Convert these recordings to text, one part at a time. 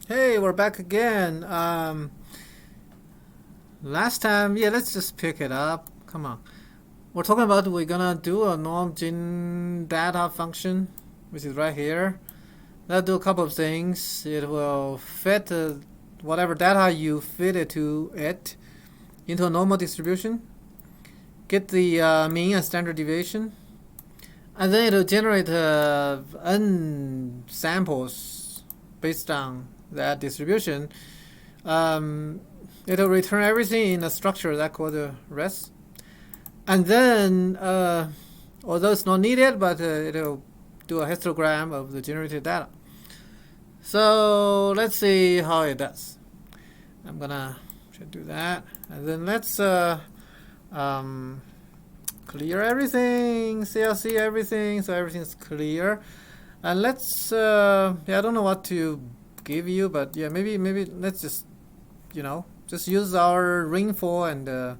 Hey, we're back again. Last time, yeah, let's just pick it up. Come on. We're talking about we're gonna do a norm gen data function, which is right here. That'll do a couple of things. It will fit whatever data you fit it to it into a normal distribution, get the mean and standard deviation, and then it'll generate n samples based on that distribution. It'll return everything in a structure that called res. And then, although it's not needed, but it'll do a histogram of the generated data. So let's see how it does. I'm gonna do that, and then let's clear everything, CLC everything, so everything's clear. And let's, yeah, I don't know what to give you, but yeah, maybe let's just, just use our rainfall and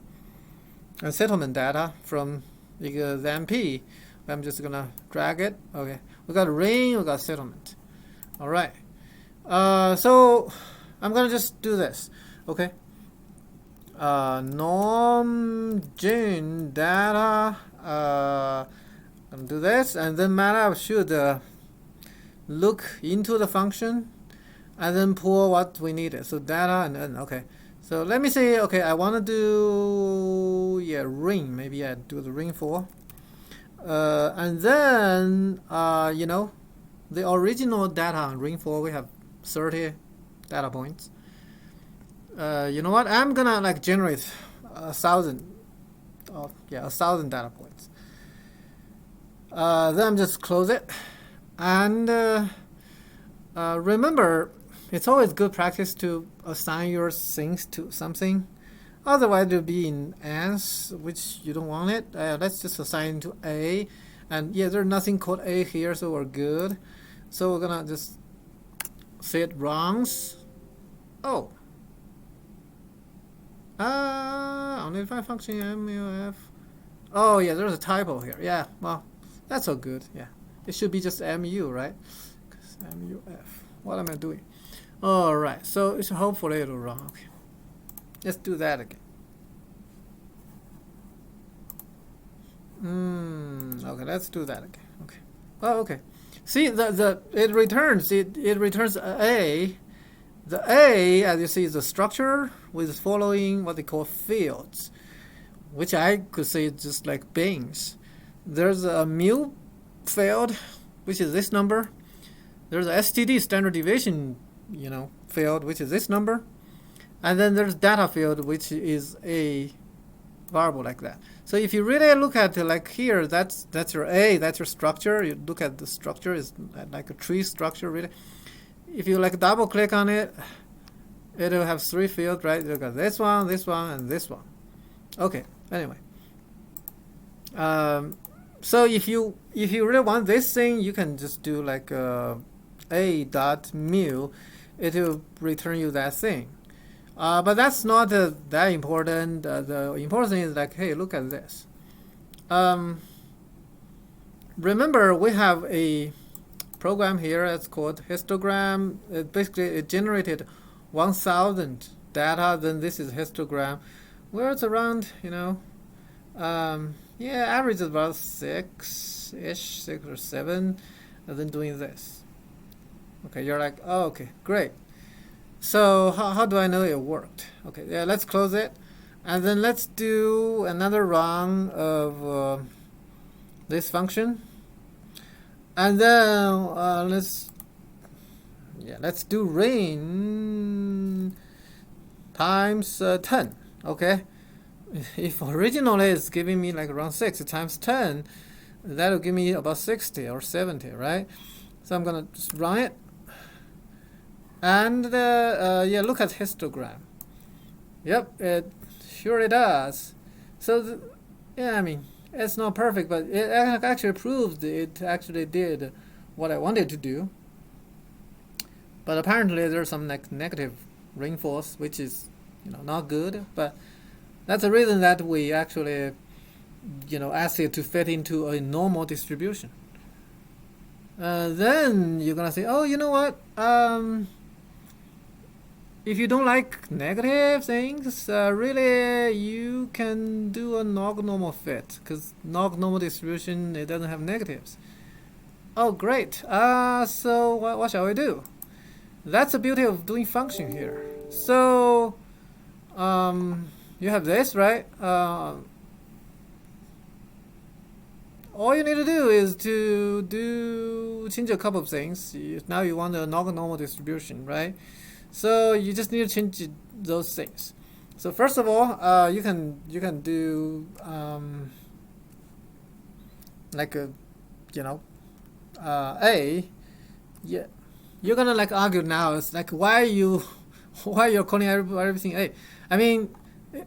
settlement data from the MP. I'm just gonna drag it. Okay, we got rain, we got settlement. All right. So I'm gonna just do this. Okay. Norm gen data. I'm gonna do this, and then Matlab should look into the function and then pull what we needed. So data and then okay. So let me say, okay, I want to do, yeah, ring. Maybe I do the ring for. And then, the original data on ring for, we have 30 data points. You know what? I'm gonna like generate 1,000. Yeah, 1,000 data points. Then just close it. And remember, it's always good practice to assign your things to something. Otherwise, it'll be in ans, which you don't want it. Let's just assign to A. And yeah, there's nothing called A here, so we're good. So we're gonna just set wrongs. Oh. Unidentified function MUF. Oh yeah, there's a typo here. Yeah, well, that's all good. Yeah, it should be just MU, right? MUF. What am I doing? All right, so it's hopefully it'll run. Okay, let's do that again. Okay, let's do that again. Okay. Oh, okay. See, it returns A. The A, as you see, is a structure with following what they call fields, which I could say is just like bins. There's a mu field, which is this number. There's a STD, standard deviation, field, which is this number. And then there's data field, which is a variable like that. So if you really look at it like here, that's your A, that's your structure. You look at the structure, it's like a tree structure, really. If you like double click on it, it'll have 3 fields, right? You got this one, and this one. Okay, anyway. So if you really want this thing, you can just do like a dot mu. It will return you that thing. But that's not that important. The important thing is like, hey, look at this. Remember, we have a program here that's called histogram. Basically, it generated 1,000 data. Then this is histogram, where it's around, yeah, average is about 6-ish, 6 or 7, and then doing this. Okay, you're like, oh, okay, great. So how do I know it worked? Okay, yeah, let's close it, and then let's do another run of this function, and then let's do rain times 10. Okay, if originally it's giving me like around 6 times 10, that'll give me about 60 or 70, right? So I'm gonna just run it. And yeah, look at histogram. Yep, it sure it does. So yeah, I mean, it's not perfect, but it actually proves it actually did what I wanted to do. But apparently there's some negative rainforce, which is not good. But that's the reason that we actually ask it to fit into a normal distribution. Then you're gonna say, oh, you know what? if you don't like negative things, really you can do a normal fit, because normal distribution, it doesn't have negatives. Oh, great. So what shall we do? That's the beauty of doing function here. So you have this, right? All you need to do is to change a couple of things. Now you want a normal distribution, right? So you just need to change those things. So first of all, you can do like a, a, yeah. You're gonna like argue now. It's like why you're calling everything a. I mean,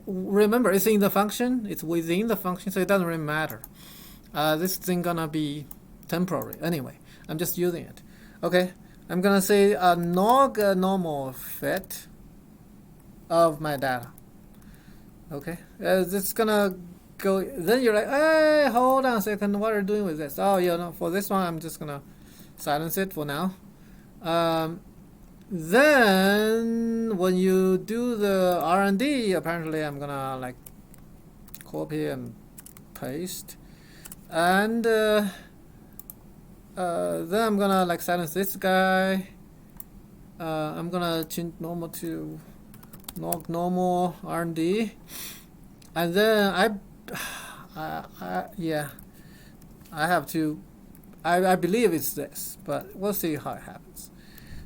remember it's in the function. It's within the function, so it doesn't really matter. This thing gonna be temporary anyway. I'm just using it. Okay, I'm gonna say a normal fit of my data. Okay, it's gonna go. Then you're like, hey, hold on a second. What are you doing with this? Oh, for this one, I'm just gonna silence it for now. Then when you do the R&D, apparently I'm gonna like copy and paste, and then I'm gonna like silence this guy. I'm gonna change normal to normal R&D, and then I have to. I believe it's this, but we'll see how it happens.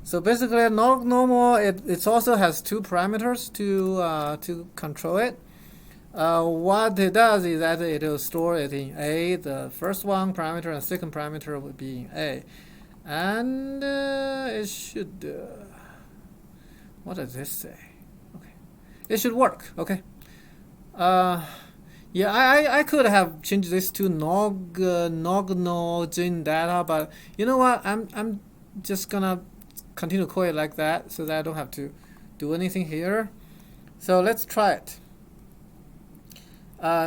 So basically, normal, it also has two parameters to control it. What it does is that it will store it in A. The first one parameter and second parameter will be in A, and it should. What does this say? Okay, it should work. Okay. Yeah, I could have changed this to gen data, but you know what? I'm just gonna continue to call it like that, so that I don't have to do anything here. So let's try it.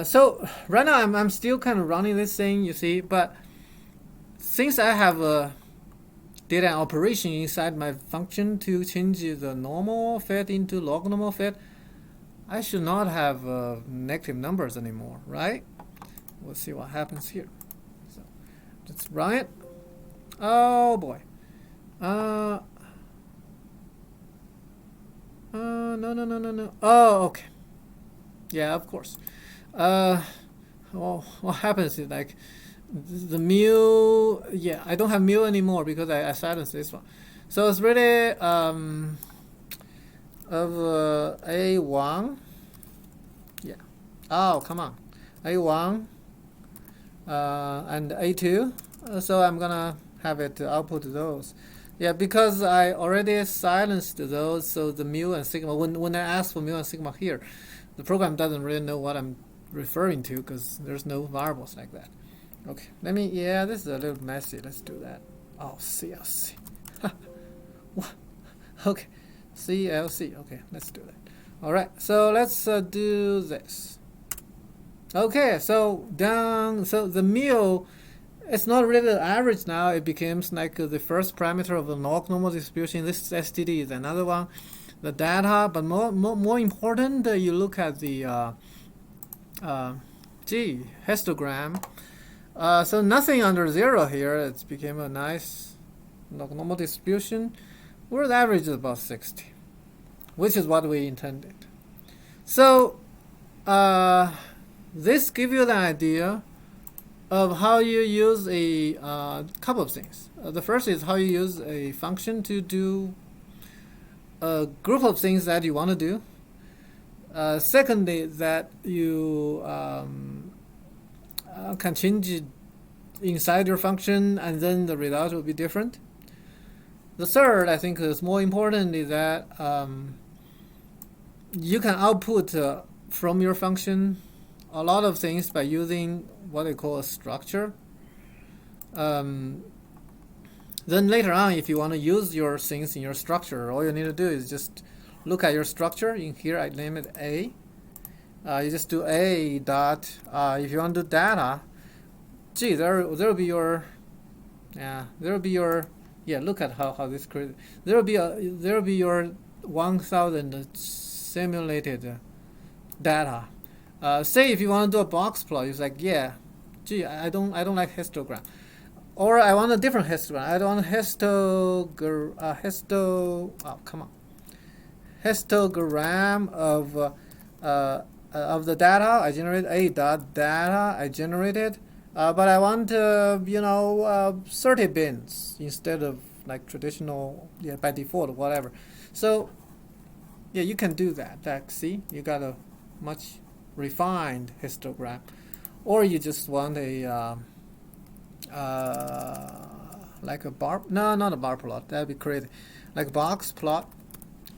So right now I'm still kind of running this thing, you see, but since I have a data operation inside my function to change the normal fit into log normal fit, I should not have negative numbers anymore, right? We'll see what happens here. So let's run it. Oh boy. No. Oh, okay. Yeah, of course. Well, what happens is like the mu. Yeah, I don't have mu anymore because I silenced this one. So it's really of A1. Yeah. Oh, come on. A1 and A2. So I'm gonna have it output those. Yeah, because I already silenced those, so the mu and sigma, when I ask for mu and sigma here, the program doesn't really know what I'm referring to because there's no variables like that. Okay, this is a little messy. Let's do that. Oh, CLC. What? Okay, CLC. Okay, let's do that. All right, so let's do this. Okay, so the mu, it's not really the average now. It becomes like the first parameter of the log normal distribution. This STD is another one. The data, but more important, you look at the histogram. So nothing under 0 here. It's became a nice log normal distribution, where the average is about 60, which is what we intended. So this gives you the idea of how you use a couple of things. The first is how you use a function to do a group of things that you want to do. Secondly, that you can change it inside your function, and then the result will be different. The third, I think, is more important, is that you can output from your function a lot of things by using what they call a structure. Then later on, if you want to use your things in your structure, all you need to do is just look at your structure. In here, I name it A. You just do A dot. If you want to do data, there will be your. Look at how this created. There will be your 1000 simulated data. Say if you want to do a box plot, it's like, yeah, gee, I don't like histogram, or I want a different histogram. I don't want histogram of the data I generated, data I generated, but I want 30 bins instead of like traditional, yeah, by default, whatever. So yeah, you can do that. Like, see, you got a much refined histogram. Or you just want a like a bar, no, not a bar plot, that'd be crazy, like a box plot.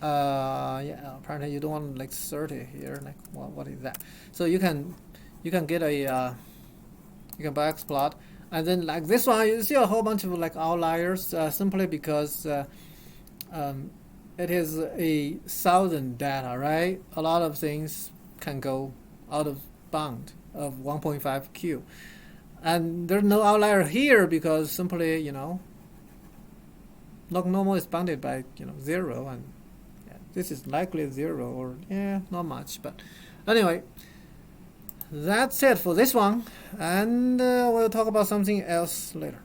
Yeah, apparently you don't want like 30 here, like what is that? So you can get a you can box plot, and then like this one you see a whole bunch of like outliers, simply because it is 1,000 data, right? A lot of things can go out of bound of 1.5 Q, and there's no outlier here because simply log normal is bounded by 0, and yeah, this is likely 0, or yeah, not much. But anyway, that's it for this one, and we'll talk about something else later.